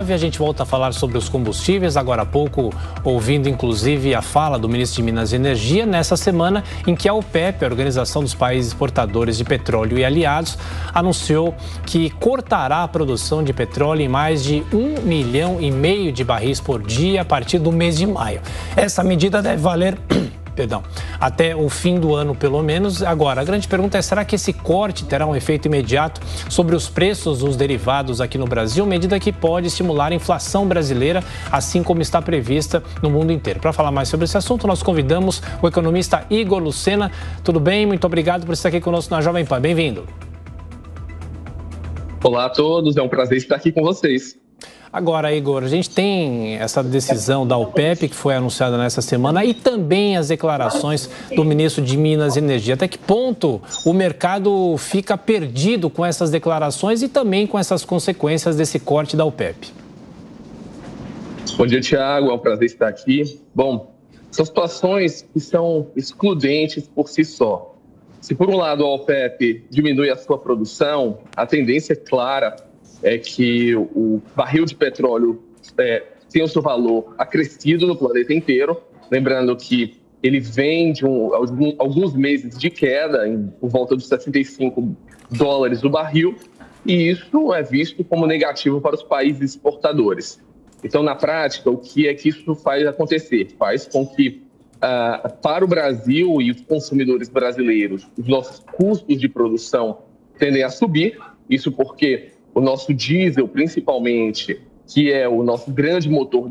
9, a gente volta a falar sobre os combustíveis, agora há pouco ouvindo inclusive a fala do ministro de Minas e Energia, nessa semana em que a OPEP, a Organização dos Países Exportadores de Petróleo e Aliados, anunciou que cortará a produção de petróleo em mais de 1,5 milhão de barris por dia a partir do mês de maio. Essa medida deve valer até o fim do ano, pelo menos. Agora, a grande pergunta é, será que esse corte terá um efeito imediato sobre os preços dos derivados aqui no Brasil, medida que pode estimular a inflação brasileira, assim como está prevista no mundo inteiro? Para falar mais sobre esse assunto, nós convidamos o economista Igor Lucena. Tudo bem? Muito obrigado por estar aqui conosco na Jovem Pan. Bem-vindo. Olá a todos, é um prazer estar aqui com vocês. Agora, Igor, a gente tem essa decisão da OPEP que foi anunciada nessa semana e também as declarações do ministro de Minas e Energia. Até que ponto o mercado fica perdido com essas declarações e também com essas consequências desse corte da OPEP? Bom dia, Thiago. É um prazer estar aqui. Bom, são situações que são excludentes por si só. Se, por um lado, a OPEP diminui a sua produção, a tendência clara é que o barril de petróleo tem o seu valor acrescido no planeta inteiro. Lembrando que ele vem de alguns meses de queda, por volta dos $65 o barril, e isso é visto como negativo para os países exportadores. Então, na prática, o que é que isso faz acontecer? Faz com que, para o Brasil e os consumidores brasileiros, os nossos custos de produção tendem a subir, isso porque o nosso diesel, principalmente, que é o nosso grande motor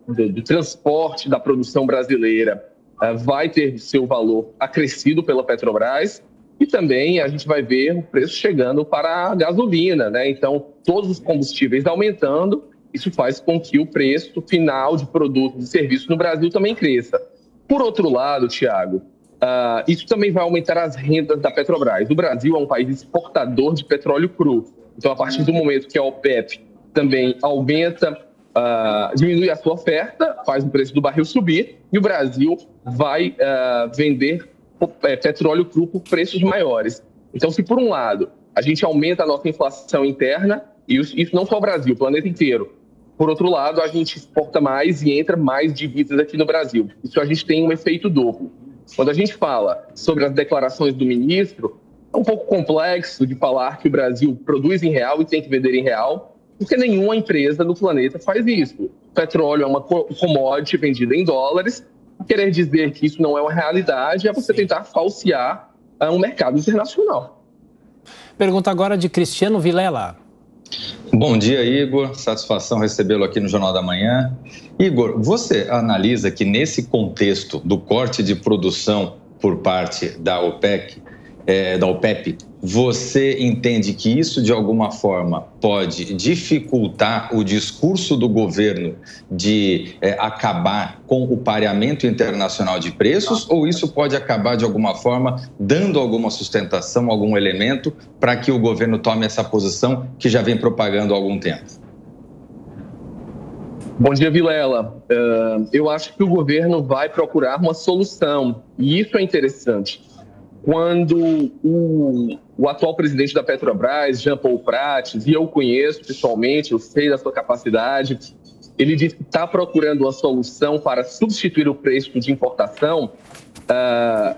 do transporte da produção brasileira, vai ter seu valor acrescido pela Petrobras. E também a gente vai ver o preço chegando para a gasolina, né? Então, todos os combustíveis aumentando, isso faz com que o preço final de produtos e serviços no Brasil também cresça. Por outro lado, Thiago, isso também vai aumentar as rendas da Petrobras. O Brasil é um país exportador de petróleo cru. Então, a partir do momento que a OPEP também aumenta, diminui a sua oferta, faz o preço do barril subir, e o Brasil vai vender petróleo cru por preços maiores. Então, se por um lado a gente aumenta a nossa inflação interna, e isso não só o Brasil, o planeta inteiro. Por outro lado, a gente exporta mais e entra mais divisas aqui no Brasil. Isso a gente tem um efeito duplo. Quando a gente fala sobre as declarações do ministro, é um pouco complexo de falar que o Brasil produz em real e tem que vender em real, porque nenhuma empresa no planeta faz isso. O petróleo é uma commodity vendida em dólares. Querer dizer que isso não é uma realidade é você tentar falsear um mercado internacional. Pergunta agora de Cristiano Vilela. Bom dia, Igor. Satisfação recebê-lo aqui no Jornal da Manhã. Igor, você analisa que nesse contexto do corte de produção por parte da OPEP, você entende que isso, de alguma forma, pode dificultar o discurso do governo de acabar com o pareamento internacional de preços, ou isso pode acabar, de alguma forma, dando alguma sustentação, algum elemento para que o governo tome essa posição que já vem propagando há algum tempo? Bom dia, Vilela. Eu acho que o governo vai procurar uma solução, e isso é interessante. Quando o atual presidente da Petrobras, Jean Paul Prates, e eu o conheço pessoalmente, eu sei da sua capacidade, ele disse que está procurando uma solução para substituir o preço de importação,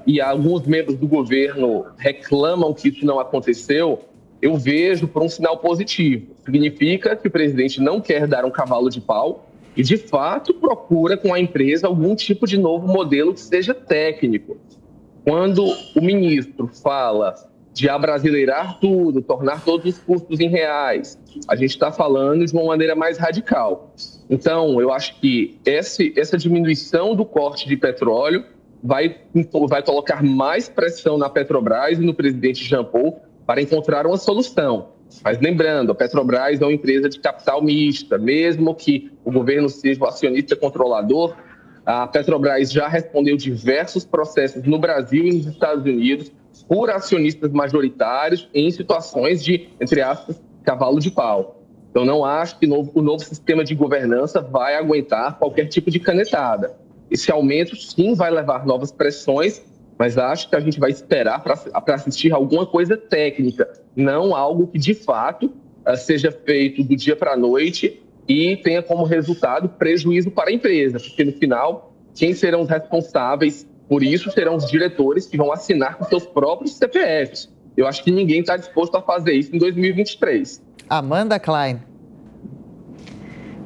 e alguns membros do governo reclamam que isso não aconteceu. Eu vejo por um sinal positivo. Significa que o presidente não quer dar um cavalo de pau e, de fato, procura com a empresa algum tipo de novo modelo que seja técnico. Quando o ministro fala de abrasileirar tudo, tornar todos os custos em reais, a gente está falando de uma maneira mais radical. Então, eu acho que essa diminuição do corte de petróleo vai colocar mais pressão na Petrobras e no presidente Jean Paul para encontrar uma solução. Mas lembrando, a Petrobras é uma empresa de capital mista, mesmo que o governo seja o acionista controlador. A Petrobras já respondeu diversos processos no Brasil e nos Estados Unidos por acionistas majoritários em situações de, entre aspas, cavalo de pau. Então, não acho que o novo sistema de governança vai aguentar qualquer tipo de canetada. Esse aumento, sim, vai levar novas pressões, mas acho que a gente vai esperar para assistir alguma coisa técnica, não algo que, de fato, seja feito do dia para a noite e tenha como resultado prejuízo para a empresa, porque no final, quem serão os responsáveis por isso serão os diretores que vão assinar com seus próprios CPFs. Eu acho que ninguém está disposto a fazer isso em 2023. Amanda Klein.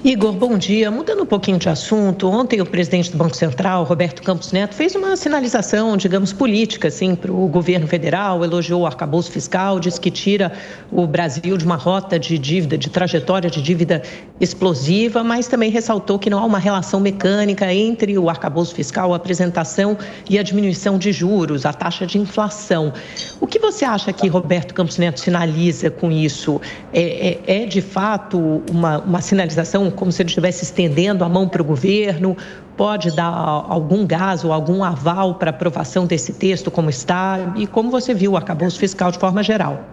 Igor, bom dia. Mudando um pouquinho de assunto, ontem o presidente do Banco Central, Roberto Campos Neto, fez uma sinalização, digamos, política, assim, para o governo federal, elogiou o arcabouço fiscal, disse que tira o Brasil de uma rota de dívida, de trajetória de dívida explosiva, mas também ressaltou que não há uma relação mecânica entre o arcabouço fiscal, a apresentação e a diminuição de juros, a taxa de inflação. O que você acha que Roberto Campos Neto sinaliza com isso? É de fato uma sinalização como se ele estivesse estendendo a mão para o governo? Pode dar algum gás ou algum aval para aprovação desse texto como está? E como você viu o arcabouço fiscal de forma geral?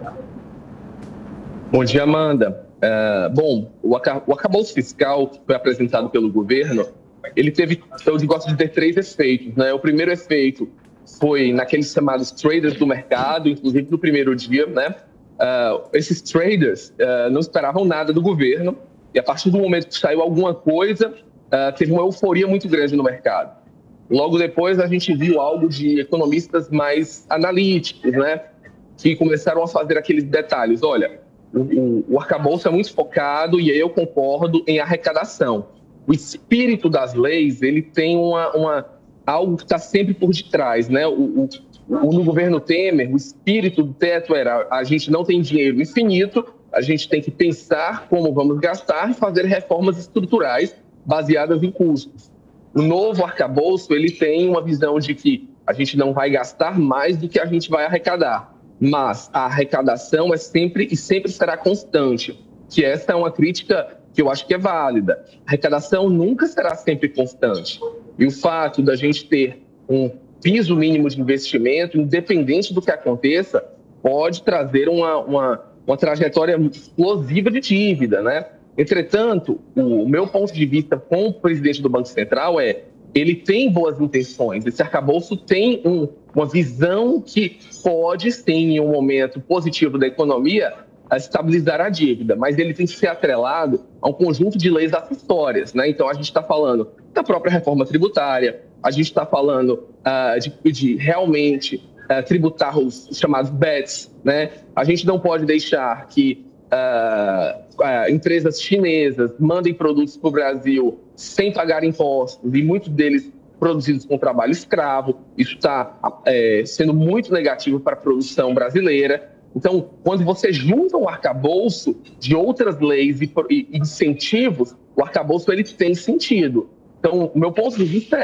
Bom dia, Amanda. O arcabouço fiscal que foi apresentado pelo governo, ele teve, eu gosto de ter 3 efeitos, né? O primeiro efeito foi naqueles chamados traders do mercado, inclusive no primeiro dia, né? Esses traders não esperavam nada do governo, e a partir do momento que saiu alguma coisa, teve uma euforia muito grande no mercado. Logo depois, a gente viu algo de economistas mais analíticos, né, que começaram a fazer aqueles detalhes. Olha, o arcabouço é muito focado, e aí eu concordo, em arrecadação. O espírito das leis, ele tem algo que está sempre por detrás, né? No governo Temer, o espírito do teto era: a gente não tem dinheiro infinito, a gente tem que pensar como vamos gastar e fazer reformas estruturais baseadas em custos. O novo arcabouço, ele tem uma visão de que a gente não vai gastar mais do que a gente vai arrecadar, mas a arrecadação é sempre e sempre será constante, que essa é uma crítica que eu acho que é válida. A arrecadação nunca será sempre constante. E o fato da gente ter um piso mínimo de investimento, independente do que aconteça, pode trazer uma trajetória explosiva de dívida, né? Entretanto, o meu ponto de vista com o presidente do Banco Central ele tem boas intenções. Esse arcabouço tem uma visão que pode, sim, em um momento positivo da economia, estabilizar a dívida, mas ele tem que ser atrelado a um conjunto de leis acessórias, né? Então, a gente está falando da própria reforma tributária, a gente está falando de realmente tributar os chamados BEPS, né? A gente não pode deixar que empresas chinesas mandem produtos para o Brasil sem pagar impostos, e muitos deles produzidos com trabalho escravo. Isso está sendo muito negativo para a produção brasileira. Então, quando você junta um arcabouço de outras leis e incentivos, o arcabouço ele tem sentido. Então, o meu ponto de vista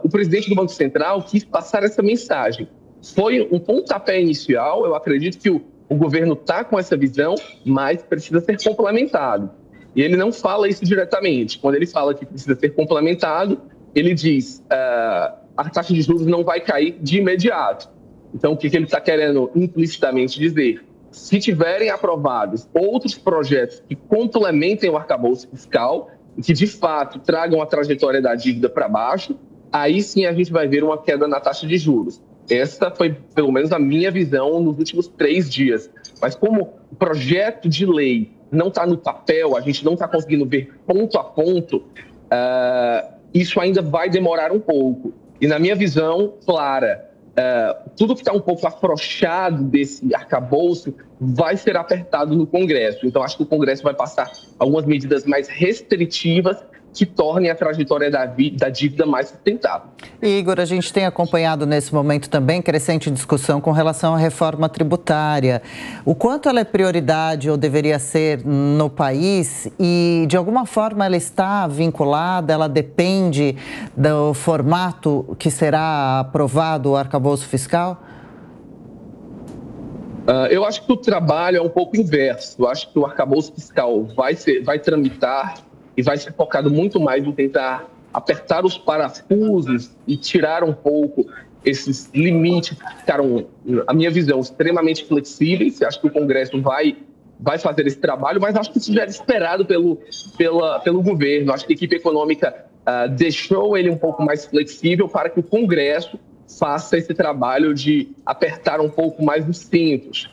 o presidente do Banco Central quis passar essa mensagem. Foi um pontapé inicial, eu acredito que o governo está com essa visão, mas precisa ser complementado. E ele não fala isso diretamente. Quando ele fala que precisa ser complementado, ele diz a taxa de juros não vai cair de imediato. Então, o que ele está querendo implicitamente dizer? Se tiverem aprovados outros projetos que complementem o arcabouço fiscal, e que de fato tragam a trajetória da dívida para baixo, aí sim a gente vai ver uma queda na taxa de juros. Essa foi, pelo menos, a minha visão nos últimos 3 dias. Mas como o projeto de lei não está no papel, a gente não está conseguindo ver ponto a ponto, isso ainda vai demorar um pouco. E na minha visão clara, tudo que está um pouco afrouxado desse arcabouço vai ser apertado no Congresso. Então, acho que o Congresso vai passar algumas medidas mais restritivas que tornem a trajetória da dívida mais sustentável. Igor, a gente tem acompanhado nesse momento também crescente discussão com relação à reforma tributária. O quanto ela é prioridade ou deveria ser no país e, de alguma forma, ela está vinculada, ela depende do formato que será aprovado o arcabouço fiscal? Eu acho que o trabalho é um pouco inverso. Eu acho que o arcabouço fiscal vai tramitar e vai ser focado muito mais em tentar apertar os parafusos e tirar um pouco esses limites que ficaram, a minha visão, extremamente flexíveis. Acho que o Congresso vai fazer esse trabalho, mas acho que isso já era esperado pelo governo. Acho que a equipe econômica deixou ele um pouco mais flexível para que o Congresso faça esse trabalho de apertar um pouco mais os cintos.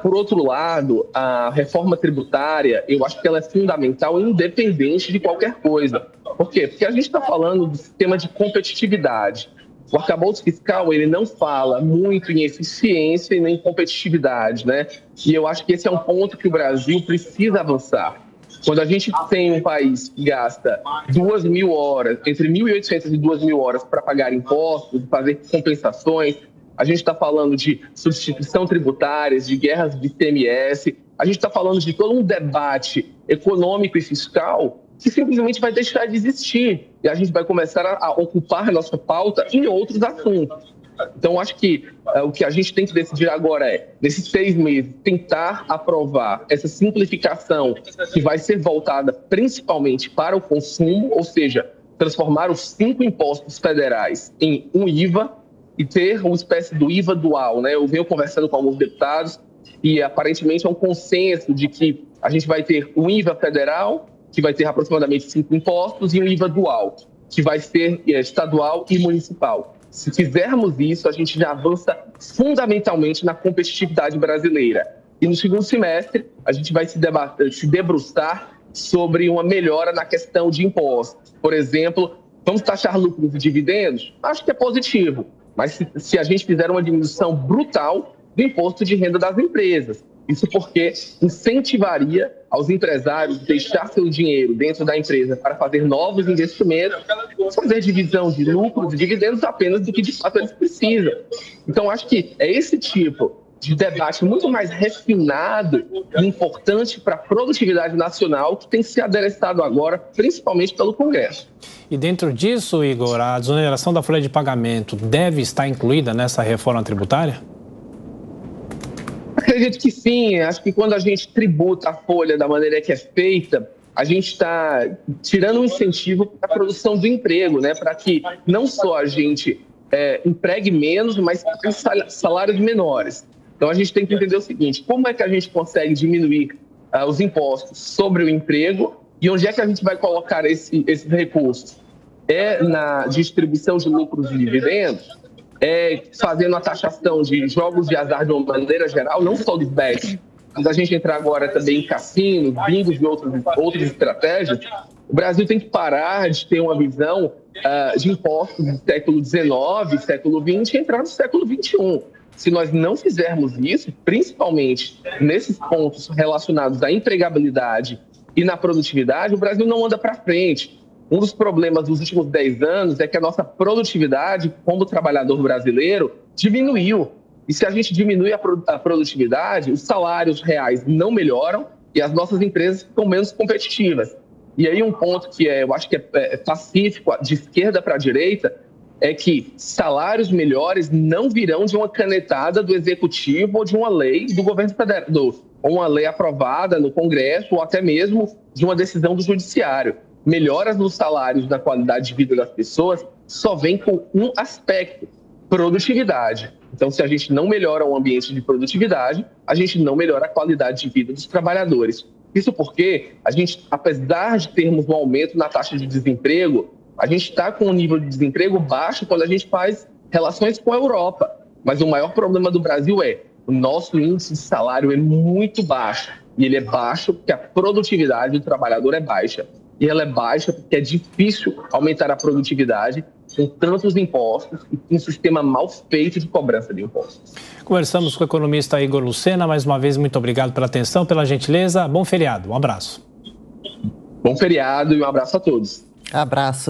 Por outro lado, a reforma tributária, eu acho que ela é fundamental, independente de qualquer coisa. Por quê? Porque a gente está falando do sistema de competitividade. O arcabouço fiscal, ele não fala muito em eficiência e nem em competitividade, né? E eu acho que esse é um ponto que o Brasil precisa avançar. Quando a gente tem um país que gasta 2.000 horas, entre 1.800 e 2.000 horas para pagar impostos, fazer compensações, a gente está falando de substituição tributária, de guerras de ICMS, a gente está falando de todo um debate econômico e fiscal que simplesmente vai deixar de existir e a gente vai começar a ocupar a nossa pauta em outros assuntos. Então, acho que o que a gente tem que decidir agora é, nesses 6 meses, tentar aprovar essa simplificação que vai ser voltada principalmente para o consumo, ou seja, transformar os 5 impostos federais em um IVA e ter uma espécie do IVA dual, né? Eu venho conversando com alguns deputados e aparentemente é um consenso de que a gente vai ter um IVA federal, que vai ter aproximadamente 5 impostos, e um IVA dual, que vai ser estadual e municipal. Se fizermos isso, a gente já avança fundamentalmente na competitividade brasileira. E no segundo semestre, a gente vai se debruçar sobre uma melhora na questão de impostos. Por exemplo, vamos taxar lucros e dividendos? Acho que é positivo, mas se a gente fizer uma diminuição brutal do imposto de renda das empresas. Isso porque incentivaria aos empresários deixar seu dinheiro dentro da empresa para fazer novos investimentos, fazer divisão de lucros e dividendos apenas do que de fato eles precisam. Então, acho que é esse tipo de debate muito mais refinado e importante para a produtividade nacional que tem que ser adereçado agora, principalmente pelo Congresso. E dentro disso, Igor, a desoneração da folha de pagamento deve estar incluída nessa reforma tributária? Acredito que sim. Acho que quando a gente tributa a folha da maneira que é feita, a gente está tirando um incentivo para a produção do emprego, né? Para que não só a gente empregue menos, mas tenha salários menores. Então, a gente tem que entender o seguinte: como é que a gente consegue diminuir os impostos sobre o emprego e onde é que a gente vai colocar esses recursos? É na distribuição de lucros e dividendos? Fazendo a taxação de jogos de azar de uma maneira geral, não só dos bets, mas a gente entrar agora também em cassinos, bingos e outras estratégias. O Brasil tem que parar de ter uma visão de impostos do século XIX, século XX e entrar no século XXI. Se nós não fizermos isso, principalmente nesses pontos relacionados à empregabilidade e na produtividade, o Brasil não anda para frente. Um dos problemas dos últimos 10 anos é que a nossa produtividade, como trabalhador brasileiro, diminuiu. E se a gente diminui a produtividade, os salários reais não melhoram e as nossas empresas ficam menos competitivas. E aí um ponto que eu acho que é pacífico, de esquerda para a direita, é que salários melhores não virão de uma canetada do executivo ou de uma lei do governo federal, ou uma lei aprovada no Congresso, ou até mesmo de uma decisão do judiciário. Melhoras nos salários, na qualidade de vida das pessoas, só vem com um aspecto: produtividade. Então, se a gente não melhora o ambiente de produtividade, a gente não melhora a qualidade de vida dos trabalhadores. Isso porque a gente, apesar de termos um aumento na taxa de desemprego, a gente está com um nível de desemprego baixo quando a gente faz relações com a Europa. Mas o maior problema do Brasil é o nosso índice de salário é muito baixo. E ele é baixo porque a produtividade do trabalhador é baixa. E ela é baixa porque é difícil aumentar a produtividade com tantos impostos e com um sistema mal feito de cobrança de impostos. Conversamos com o economista Igor Lucena. Mais uma vez, muito obrigado pela atenção, pela gentileza. Bom feriado. Um abraço. Bom feriado e um abraço a todos. Abraço.